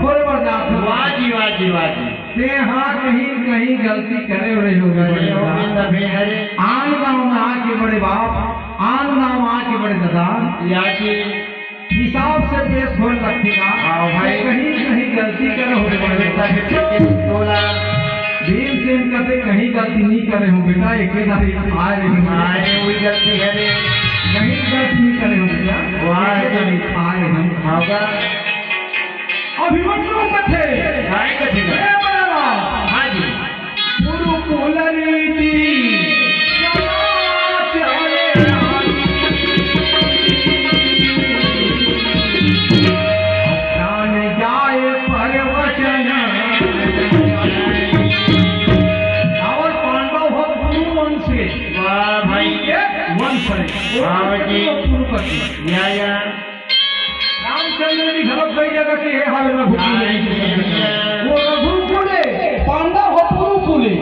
थोड़े बार जाते वाह जी वाह जी वाह जी। ते हाँ कहीं कहीं गलती करे रहे हो आन गाँव में आके बड़े बाप, आन गाँव में आके बड़े दादा या जी हिसाब से पेश हो रखेगा। भाई कहीं कहीं गलती करे हो बोला भीम से कहते कहीं गलती नहीं करे हो बेटा, एक आए आए वही गलती है रे, कहीं गलती नहीं करे हो बेटा, वहाँ आए हम होगा अभिमन्यु कथे आए कथी हाँ जी गुरुकुल रीति प्राण जाए पर वचन और पांडव हो गुरु वंश के। वाह भाई वंश हाँ जी या रामचंद्र जी घर कई जगह के हाल वो रघुकुले पांडव हो गुरुकुले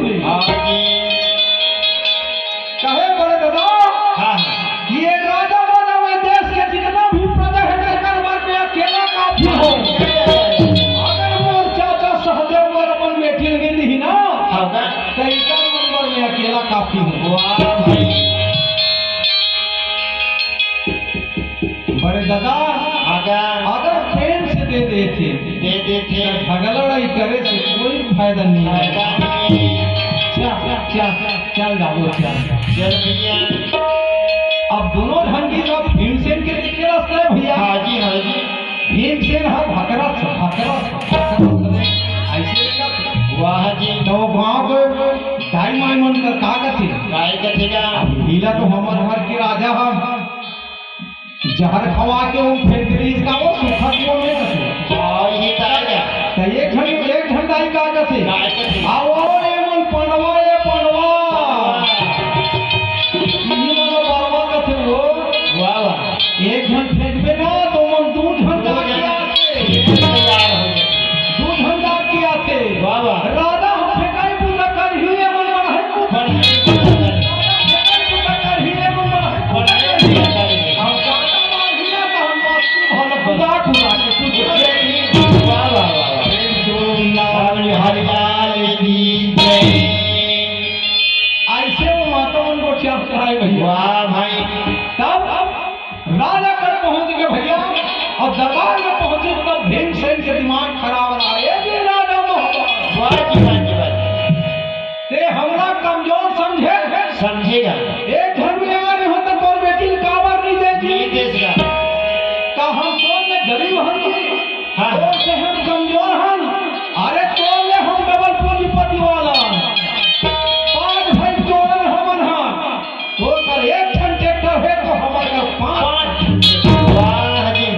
कहे बड़े दादा ये राजा बना हुए देश के जितना भी प्रजा है सरकार वर्ग में अकेला काफी हो। अगर वो चाचा सहदेव और अपन बेटी लगी थी ना तो इनका नंबर में अकेला काफी हो। बड़े दादा अगर प्रेम से दे देते झगड़ा लड़ाई करे से कोई फायदा नहीं है। चल जाओ चल भैया अब दोनों ढंग की सब भीमसेन के दिखे रास्ते है भैया। हाँ जी भीमसेन है भकरा ऐसे वाह जी तो गाँव को ढाई माई मन कर का कथी गाय कथेगा हीला तो हमारे घर के राजा हम जहर खवा के वो फेंकरीज का वो सुखा को में कथी ये ताजा तो एक घंटा ही का कथी गाय कथी आओ रे मन पनवा ये पनवा ये मन बरवा कथी वो वाह एक घंटा फेंकबे ना तो मन 2 घंटा किया तैयार हो गए 2 घंटा किया थे वाह राजा हम फेंकाई पूजा कर ही ये मन है को कर ही ये मन है ऐसे वो माता मन को क्या कराए भैया। वाह भाई तब राजा कर पहुंच गए भैया और दरबार में पहुंचे तब भीमसेन के दिमाग खराब रहा ये राजा मोहम्मद वाह जी ते हमरा कमजोर समझेगा एक घर में आ रहे हो तो कौन बेटी काबर नहीं देती का हम कौन में गरीब हम हाँ से हम कमजोर हम अरे कौन ले हम डबल पूंजीपति वाला 5 भाई चोरन हमन हां तो कर एक ठन ट्रैक्टर है तो हमर का 5 वाह जी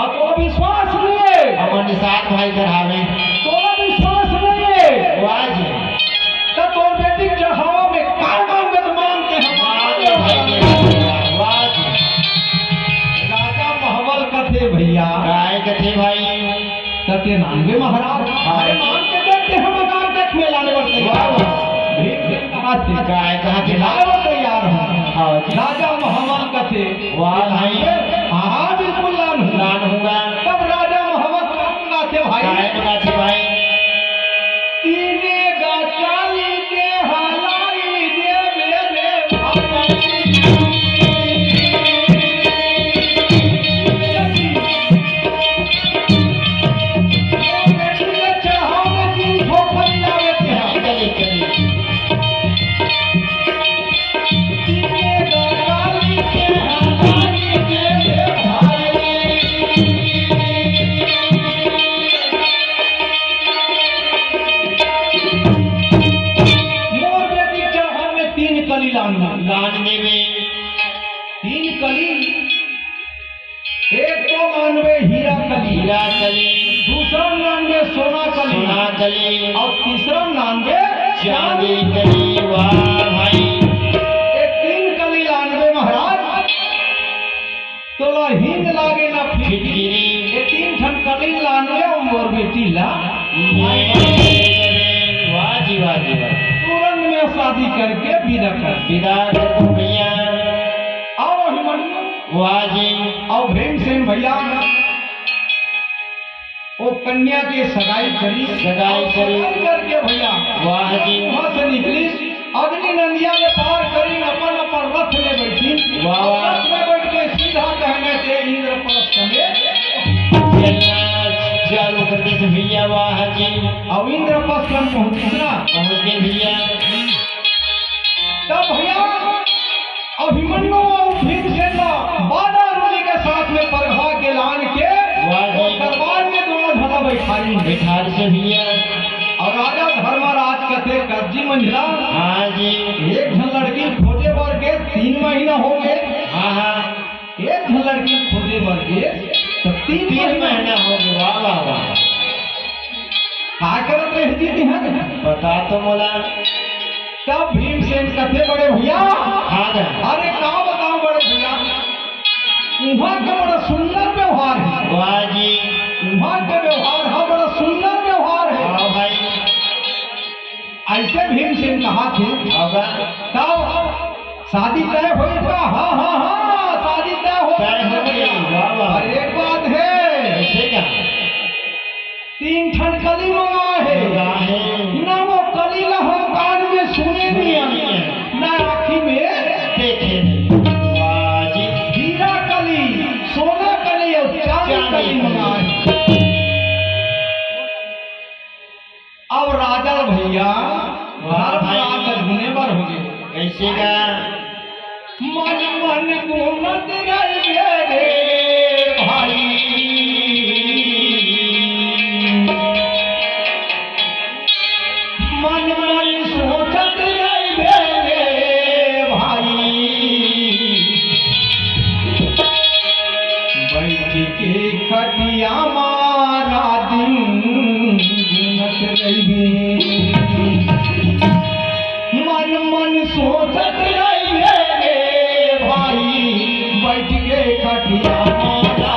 अब तो विश्वास नहीं है अपन 7 भाई चढ़ावे तो विश्वास नहीं है वाह जी तो बेटी चढ़ावा में काम में मांगते हम वाह जी राजा महबल कथे भैया गाय कथे भाई कथे नानवे महाराज अरे मान के देखते हम गांव तक में लाने पड़ते गाय कहाँ खिलाओ तैयार हो राजा महबल कथे वाह भाई हाँ बिल्कुल लान होगा तब राजा महबल गाथे भाई गाय गाथे भाई तीने गाचाली दे हलाई दे मेरे लान देवे 3 कली एक तो मानवे हीरा कली दूसरा मानवे सोना कली और तीसरा मानवे चांदी कली वाह भाई एक 3 कली लानवे महाराज तो हींग लागे ना फिटगिरी ये 3 ठन कली लानवे और मोर बेटी ला वाह जी वाह तुरंत में शादी करके विदा कर दो भैया आओ अभिमन्यु वाह जी आओ भीमसेन भैया वो कन्या की सगाई करी करके भैया वाह जी। वहां से निकली अग्नि नंदिया में पार करी अपन अपन रथ में बैठी वाह, वाह। रथ में बैठ के सीधा कहने से इंद्रप्रस्थ में चलना चालू करते से भैया वाह जी। अब इंद्रप्रस्थ में पहुंची ना पहुंच गए भैया। तब भैया अभिमन्यु और भीमसेन बाधा रुचि के साथ में परघा के लान के वाह जी। और दरबार में दोनों ढला बैठाई बिठार से भैया। और राजा धर्मराज कहते कब्जी मंझला हाँ जी। एक झन लड़की खोजे बर के 3 महीना हो गए। हाँ हाँ। एक झन लड़की खोजे बर के तो 3 महीना हो गए। वाह वाह वाह। का करत रहती थी हैं बता तो मोला। तब भीमसेन कहते बड़े भैया हाँ ना। अरे का बताऊं बड़े भैया वहाँ का बड़ा सुंदर व्यवहार है। वाह जी। वहाँ का व्यवहार है बड़ा सुंदर व्यवहार है। हाँ भाई। ऐसे भीमसेन कहा थे होगा। तब शादी तय हुई का हाँ हाँ हाँ शादी तय हो गई। वाह वाह। और एक बात है ऐसे क्या 3 ठन कली मंगा है ना वो कली ला हम कान में सुने नहीं ना आँखी में देखे नहीं। वाह जी। हीरा कली सोना कली और चांदी कली मंगा है। अब राजा भैया धर्मराज गुने बर हो गए। कैसे का मन मन घूमत रही रे भाई मन मन सोचत रही रे भाई बैठ के खटिया मारा दिन घूमत रही मन मन सोचत रही रे भाई बैठ के खटिया मारा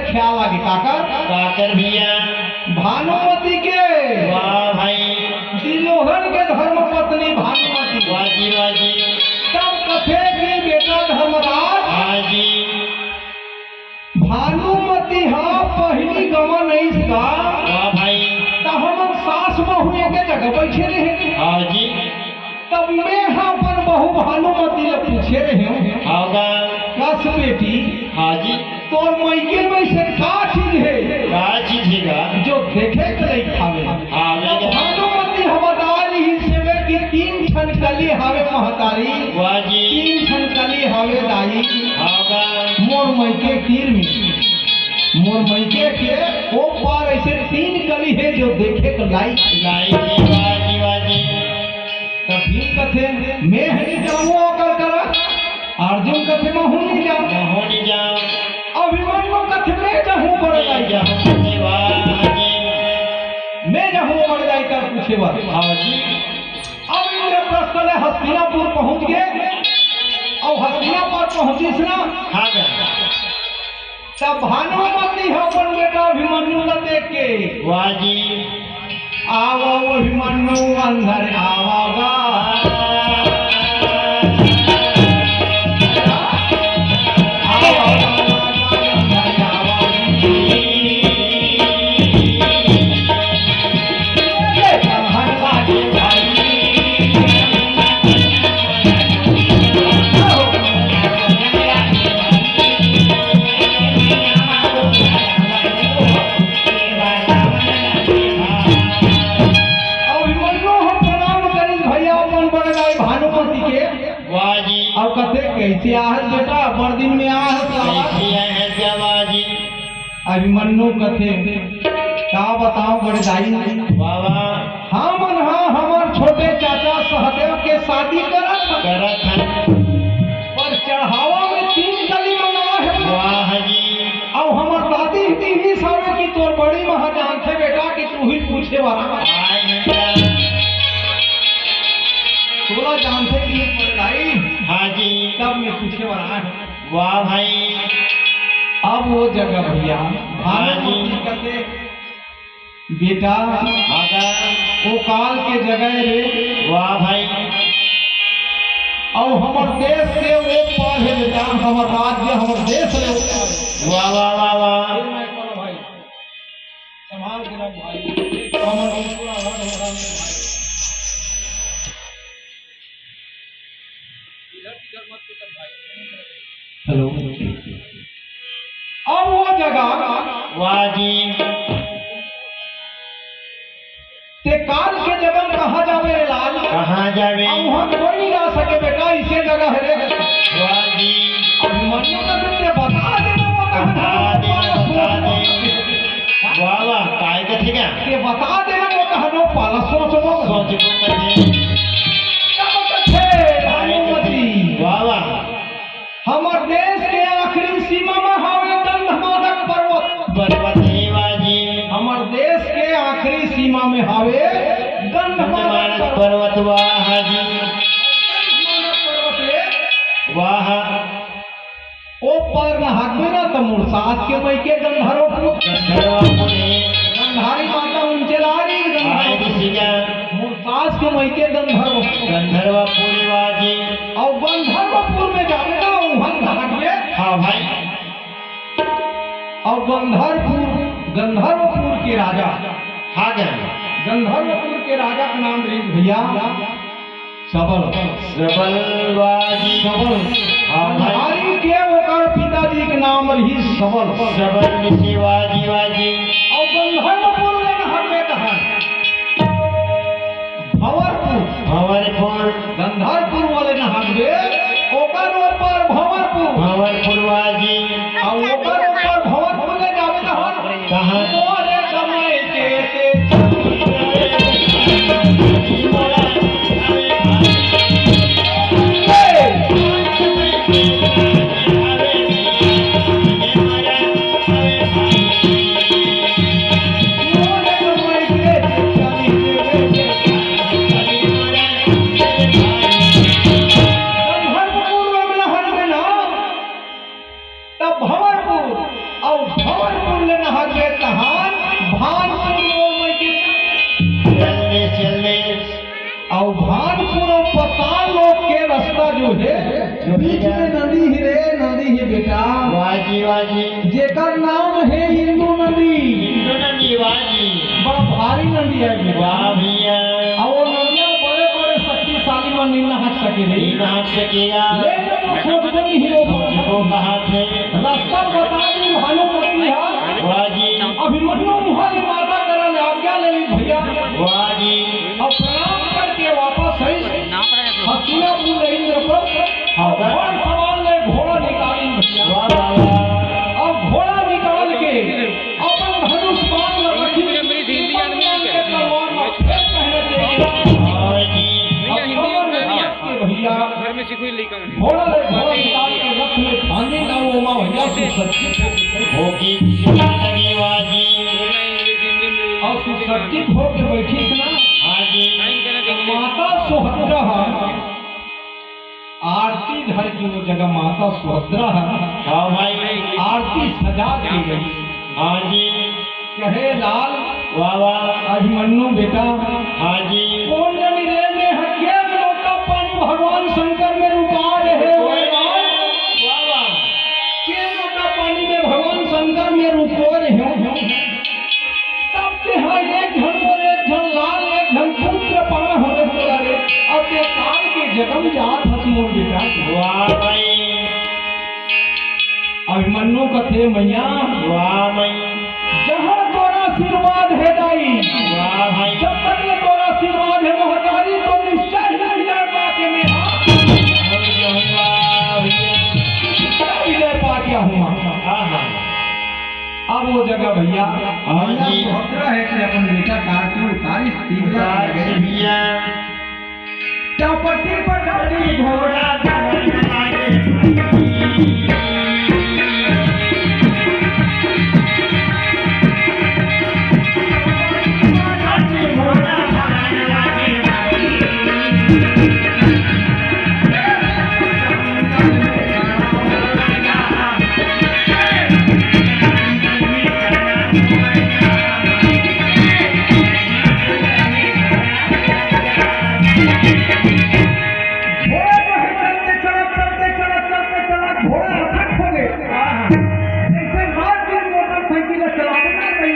ख्याल आगे काकर भैया भानुमति के वाह भाई दिलोहन के धर्म पत्नी भानुमति वाह जी तब कथे की बेटा धर्मराज हाँ जी भानुमति हाँ पहली गमन इसका वाह भाई तब हम सास बहु के जगह बैठे रहे। हाँ जी। तब मैं अपन बहू भानुमती ले पूछे रहे होगा। कस बेटी हाँ जी। तोर मैके में से का चीज है क्या चीज है जो देखे के नहीं खावे। हाँ तब भानुमती हवदार ही सेवे की 3 छनकली हावे महतारी। वाह जी। 3 छनकली हावे दाई। होगा। मोर मैके तीर में मोर मैके के ओ पार ऐसे 3 कली है जो देखे के लाई लाई जी। वाह जी वाह जी। तब भीम कथे मैं नहीं जाऊँ अकल कर। अर्जुन कथे मैं हूँ नहीं जाऊँ। होनी जाओ। अभिमन्यु कथे मैं जाऊँ बड़ जाई जा। वाह जी। मैं जाऊँ बड़ जाई कर पूछे बात। हाँ जी। अब इंद्रप्रस्थ ले हस्तिनापुर पहुँच गए और हस्तिनापुर पहुँचिस ना। हाँ जा। तब भानुमती है अपन बेटा अभिमन्यु ल देख के वाह जी। आवो अभिमन्यु अंदर आवागा। अब कहते कैसे आहत बेटा बड़ दिन में जी। अभिमन्यु कथे का बताऊं बड़े दाई। बाबा हाँ मन हाँ हमार छोटे चाचा सहदेव के शादी करत पर चढ़ावा में 3 कली मंगा है। वाह जी। अब हमार दादी ही सावे की तोर बड़ी महाजान थे बेटा कि तू ही पूछे वाला तोला जानते कि ये पढ़ाई। हाँ जी। तब मैं पूछे वाला है। वाह भाई। अब वो जगह भैया हाँ जी। कहते बेटा वो काल के जगह रे। वाह भाई। और हमार देश के वो पार है बेटा हमार राज्य हमार देश रे वो पार है। वाह वाह वाह वाह। भाई संभाल के रख भाई हमार पूरा भाई। हेलो। अब वो जगह वाह जी। ते काल के जगह कहाँ जावे रे लाल। कहाँ जावे। अब वहाँ कोई नहीं जा सके बेटा इसे जगह है रे। वाह जी। अभिमन्यु का तुझे बता देना वो कहाँ बता दे। वाह वाह काय कथे क्या ये बता देना वो कहाँ नो पाला सोच वो सोच को कथे भानुमती। वाह वाह। हमार देश के आखिरी सीमा में हावे गंधमादक पर्वत। वाह जी। हमार देश के आखिरी सीमा में हावे गंधमादक पर्वत। वाह जी। पर्वत रे। वाह। ओ पर न हाकवे ना तो मुरसाद के मई के गंधर्व गंधारी माता उनचे लारी मुरसाद के मई के गंधर्वपुर। वाह जी। और गंधर्वपुर में जावे ना वहाँ हाकवे। हाँ भाई। और गंधर्वपुर के राजा। हाँ क्या गंधर्वपुर के राजा का नाम रही भैया सबल। सबल। वाह जी। सबल। हाँ भाई। गंधारी के ओकर पिताजी के नाम रही सबल। सबल ऋषि। वाह जी वाह जी। और गंधर्वपुर में हटवे कहाँ भंवरपुर। गंधर्वपुर वाले न हटवे ओकर ऊपर भंवरपुर। वाह जी। और ओकर ऊपर भंवरपुर ले जावे कहाँ मोरे समय के और भानपुर और पताल लोग के रास्ता जो है बीच में नदी ही रे नदी ही बेटा। वाह जी। जेकर नाम है हिंदू नदी। वाह जी। बड़ा भारी नदी है। वाह भैया। पानी नहीं नहा सके नहीं नहा सकेगा। लेकिन वो सोचते ही हो वो कहाँ थे? रास्ता बता दी भानुमती है वाह जी, अभिमन्यु मुहाली माता करा ले आज्ञा ले ली भैया वाह जी, और प्रणाम करके वापस आई हस्तिनापुर इंद्रप्रस्थ और घोड़ा सवाल ले घोड़ा निकाली भैया वाह वाह वाह, अब घोड़ा निकाल के अपन धनुष बाण लगा के तलवार में फेंक कहने देगी वाह जी, भैया घर में सीखो लेकर घोड़ा ले घोड़ा निकाल के रथ में भांगे ना वो मां भैया से सच्ची होगी लगी वाह जी, और सुसज्जित होके बैठी ना हाँ जी, माता सुभद्रा आरती धर की वो जगह माता सुभद्रा हाँ भाई, आरती सजा दी गई हाँ जी, कहे लाल वाह वाह, अभिमन्यु बेटा हाँ जी, कौन जमी रे में हके लोटा पानी भगवान शंकर में रुका रहे हो लाल वाह वाह, के लोटा पानी में भगवान शंकर में रुको रहे हो तब के हाँ एक घन और एक घन लाल एक घन पुत्र पाना होने बोला रे अब ते काल के जगम जात हसमोर बेटा वाह भाई, अभिमन्यु कथे मैया वाह भाई, जहाँ तोरा आशीर्वाद है दाई वाह भाई, जब तक ये तोरा आशीर्वाद है महतारी तो निश्चय ही विजय पाके में और जाऊंगा भैया, विजय पाके हूँ हाँ हाँ, अब वो जगह भैया हाँ जी। सुभद्रा है कि अपन बेटा कार्तिक तारीख तीसरा वाह भैया, चौपटी पटाटी घोड़ा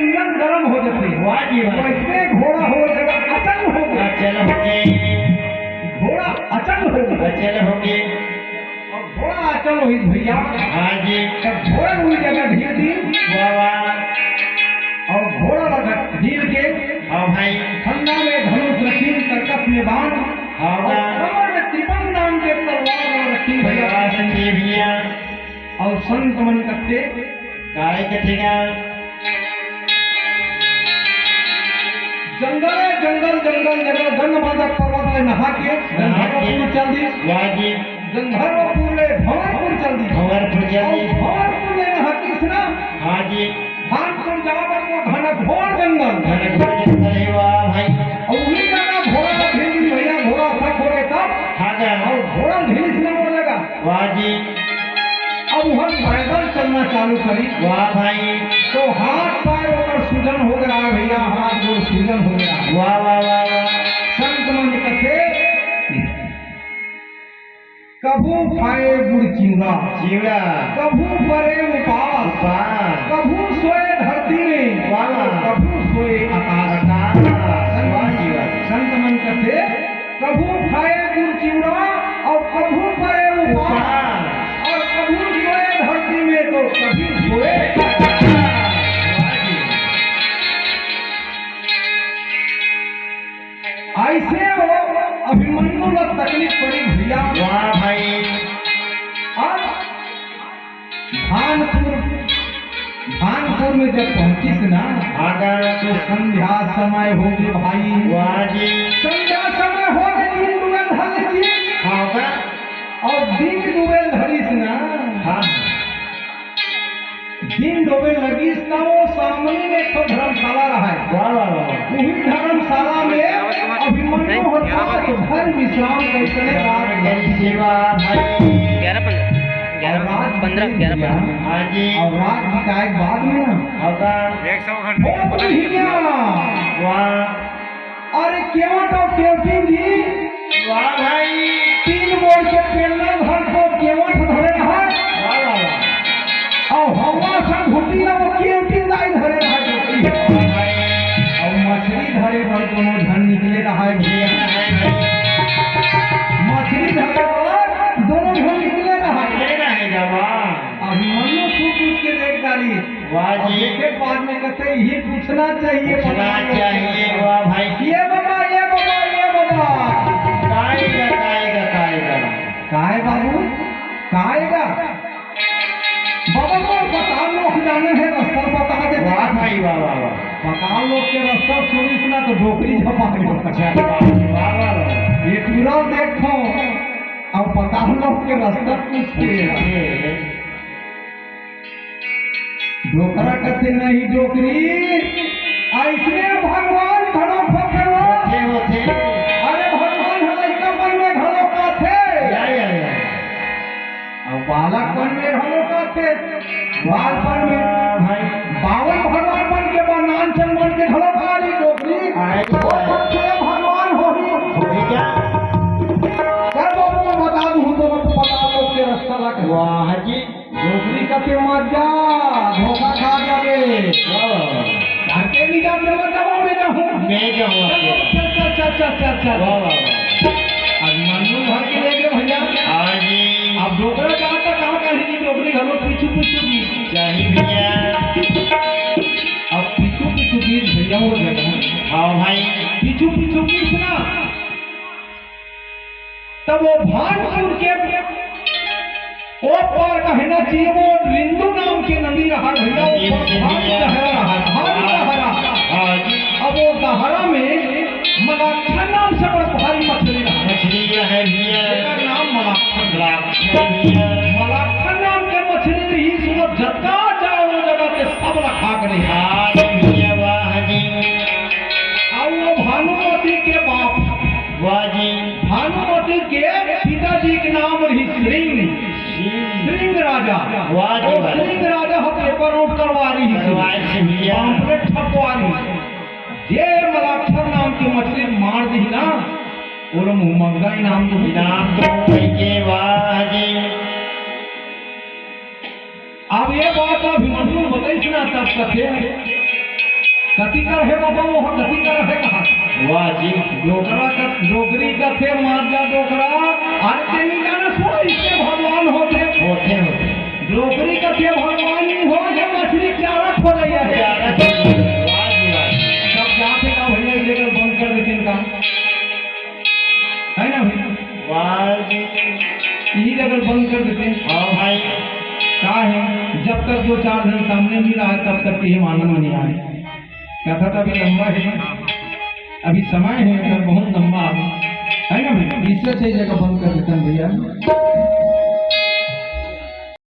वाह जी, वैसे घोड़ा हो जगह अचल हो गया चल होगे, घोड़ा अचल हो गया चल होगे, और घोड़ा अचल हुई भैया हाँ जी, तब घोड़ा हुई जगह धीरे धीरे वाह वाह, और घोड़ा लगा धीरे के हाँ भाई, ठंडा में धनुष रखी कर्कश में बाण हाँ और वाह, कमर में त्रिपन नाम के तलवार रखी भैया वाह संजय भैया, और संत मन करते काय कथेगा, जंगल जंगल जंगल जंगल गंधमादक पर्वत में नहा के गंधर्वपुर चल दी वाह जी, गंधर्वपुर में भंवरपुर चल दी भंवरपुर चल और दी, भंवरपुर में नहा के सुना हाँ जी, भानपुर जाकर वो घनघोर जंगल घनघोर जंगल है वाह भाई, और उन्हीं जगह घोड़ा का भेजी भैया घोड़ा थक हो गए तब हाँ गा, और घोड़ा धीरे से वो लगा वाह जी, अब वह पैदल चलना चालू करी वाह भाई, तो हाथ पैर ऊपर सूजन हो गया भैया हाथ गोड़ सूजन हो गया वाह वाह वाह वाह, संत मन कथे कभू खाए गुड़ चिंगा चिवड़ा, कभू करे उपास वाह, कभू सोए धरती में वाह, कभू सोए आकाश वाह जी वाह, संत मन कथे कभू खाए गुड़ चिंगा और कभू करे उपास और कभू सोए धरती में तो कभी सोए ऐसे वो अभिमन्यु ने तकलीफ पड़ी भैया वाह भाई, और भानपुर में जब पहुंची ना हाँ गा, तो संध्या समय हो गई भाई वाह जी, संध्या समय हो गई दिन डूबेल धर लीजिए हाँ गा, और दिन डूबेल धरी ना हाँ, दिन डूबे लगी ना वो सामने में एक तो धर्मशाला रहा है वाह वाह वाह, वही धर्मशाला में अभिमन्यु होता घर विश्राम कैसे रात गई सेवा भाई, 11-15 हाँ जी, और रात की का एक बाद में ना हाँ गा, 100 घंटे ओ भैया वाह, अरे केवा तो केवटी जी वाह भाई, 3 मोड़ के पेलना घर को केवा धरे रहा वाह वाह वाह, और हवा संग घुटी ना वो केवटी लाई धरे रहा भाई, और मछली धरे पर कोनो धन निकले रहा है भैया वाह और जी देखे बाद में कहते यही पूछना चाहिए पूछना चाहिए वाह भाई ये बाबा ये बाबा ये बाबा काएगा काएगा काएगा काय बाबू कायगा बाबा को पता लोग जाने है रास्ता बता दे वाह भाई वाह वाह वाह पता लोग के रास्ता सुनिस ना तो डोकरी झपा अच्छा वाह वाह वाह ये पूरा देखो और पता लोग के रास्ता पूछते डोकरा कहते नहीं डोकरी ऐसने भगवान घड़ो फकरो होते होते अरे भगवान हमारे कमर में घड़ो का थे या और बालकपन में घड़ो का थे बालपन में भाई बावन भगवान बन के बनांचल बन के घड़ो का ली डोकरी आए वो सबसे भगवान होगी होगी क्या कर बाबू मैं बता दूं तो मैं पता लोग के रास्ता लग वाह जी डोकरी कहते मत जा धोखा खा जावे घर के नहीं जाते मैं दबा में ना हूँ मैं जाऊँ चल वाह वाह वाह अब मन्नू घर के ले गए भैया हाँ जी अब डोकरा कहाँ तक कहाँ कहीं डोकरी घरों पीछू पीछू गीत चाहिए भैया अब पीछू पीछू गीत भैया हो जगह हाँ भाई पीछू पीछू गीत ना तब वो भानपुर के ओ पर कहना चाहिए वो रिंदू नाम के नदी रहा भैया वो भारी दहरा रहा भारी दहरा हाँ जी अब वो दहरा में मलाखा नाम से बड़ा भारी मछली रहा मछली है भैया उसका नाम मलाखा भैया मलाखा नाम के मछली रही सुबह जगह जाओ वो जगह के सब रखा करे हाँ भैया वाह जी अब वो भानुमती के बाप वाह जी भानुमती के पिताजी के नाम रही श्रृंग श्रृंग राजा वाह जी, वो वाह। श्रृंग राजा हो पेपर आउट करवा रही करवाए से भैया पाम्पलेट छपवा रही ये मलाक्षर नाम की मछली मार दी ना वो लोग मंगा इनाम तो इनाम तो के वाह जी अब ये बात अभिमन्यु बताई ना तब कथे कथी कर है बाबा वो कथी कर है कहा वाह जी डोकरा का डोकरी कथे मार जा डोकरा अरे तेरी जाना सो इसके भगवान होते होते होते डोकरी कथे भगवान ही हो जो मछली चारा खो रही है प्यारा वाह जी वाह सब जाते का भैया लेकर बंद कर देते इनका है ना भैया वाह जी यही जगह बंद कर देते हाँ भाई क्या है जब तक दो चार दिन सामने नहीं रहा तब तक ये मालूम नहीं आए कथा तो अभी लंबा है अभी समय है अगर बहुत लंबा है ना भैया इससे अच्छी जगह बंद कर देते हैं भैया